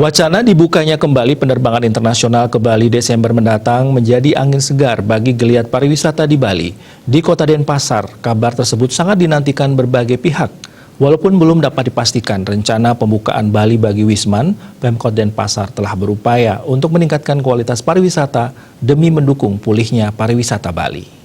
Wacana dibukanya kembali penerbangan internasional ke Bali Desember mendatang menjadi angin segar bagi geliat pariwisata di Bali. Di Kota Denpasar, kabar tersebut sangat dinantikan berbagai pihak. Walaupun belum dapat dipastikan rencana pembukaan Bali bagi Wisman, Pemkot Denpasar telah berupaya untuk meningkatkan kualitas pariwisata demi mendukung pulihnya pariwisata Bali.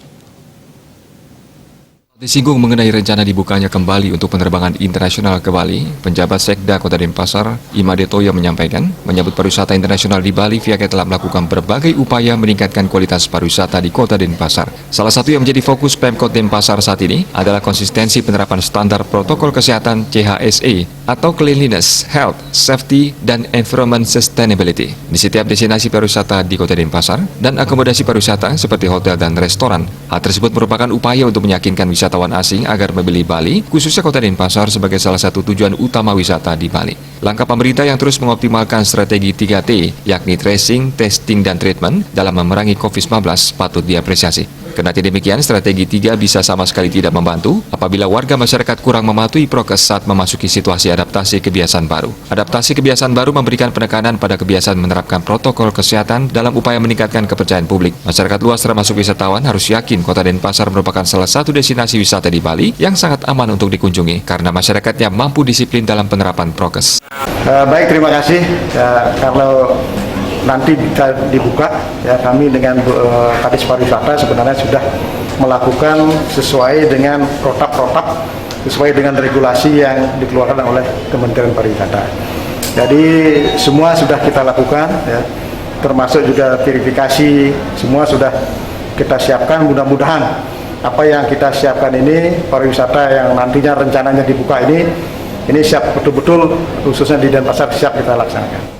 Disinggung mengenai rencana dibukanya kembali untuk penerbangan internasional ke Bali, penjabat Sekda Kota Denpasar, Imade Toyo menyampaikan, menyambut pariwisata internasional di Bali, pihaknya telah melakukan berbagai upaya meningkatkan kualitas pariwisata di Kota Denpasar. Salah satu yang menjadi fokus Pemkot Denpasar saat ini adalah konsistensi penerapan standar protokol kesehatan CHSE atau Cleanliness, Health, Safety, dan Environment Sustainability di setiap destinasi pariwisata di Kota Denpasar dan akomodasi pariwisata seperti hotel dan restoran. Hal tersebut merupakan upaya untuk meyakinkan wisatawan asing agar memilih Bali, khususnya Kota Denpasar sebagai salah satu tujuan utama wisata di Bali. Langkah pemerintah yang terus mengoptimalkan strategi 3T, yakni tracing, testing, dan treatment dalam memerangi COVID-19 patut diapresiasi. Kendati demikian, strategi 3 bisa sama sekali tidak membantu apabila warga masyarakat kurang mematuhi prokes saat memasuki situasi adaptasi kebiasaan baru. Adaptasi kebiasaan baru memberikan penekanan pada kebiasaan menerapkan protokol kesehatan dalam upaya meningkatkan kepercayaan publik. Masyarakat luas termasuk wisatawan harus yakin Kota Denpasar merupakan salah satu destinasi wisata di Bali yang sangat aman untuk dikunjungi karena masyarakatnya mampu disiplin dalam penerapan prokes. Baik, terima kasih. Kalau nanti kita dibuka, ya kami dengan Kadis Pariwisata sebenarnya sudah melakukan sesuai dengan protap-protap, sesuai dengan regulasi yang dikeluarkan oleh Kementerian Pariwisata. Jadi semua sudah kita lakukan, ya, termasuk juga verifikasi, semua sudah kita siapkan. Mudah-mudahan apa yang kita siapkan ini, pariwisata yang nantinya rencananya dibuka ini siap betul-betul, khususnya di Denpasar siap kita laksanakan.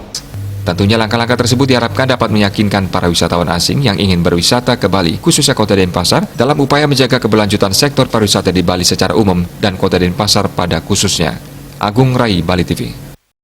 Tentunya langkah-langkah tersebut diharapkan dapat meyakinkan para wisatawan asing yang ingin berwisata ke Bali, khususnya Kota Denpasar, dalam upaya menjaga keberlanjutan sektor pariwisata di Bali secara umum dan Kota Denpasar pada khususnya. Agung Rai, Bali TV.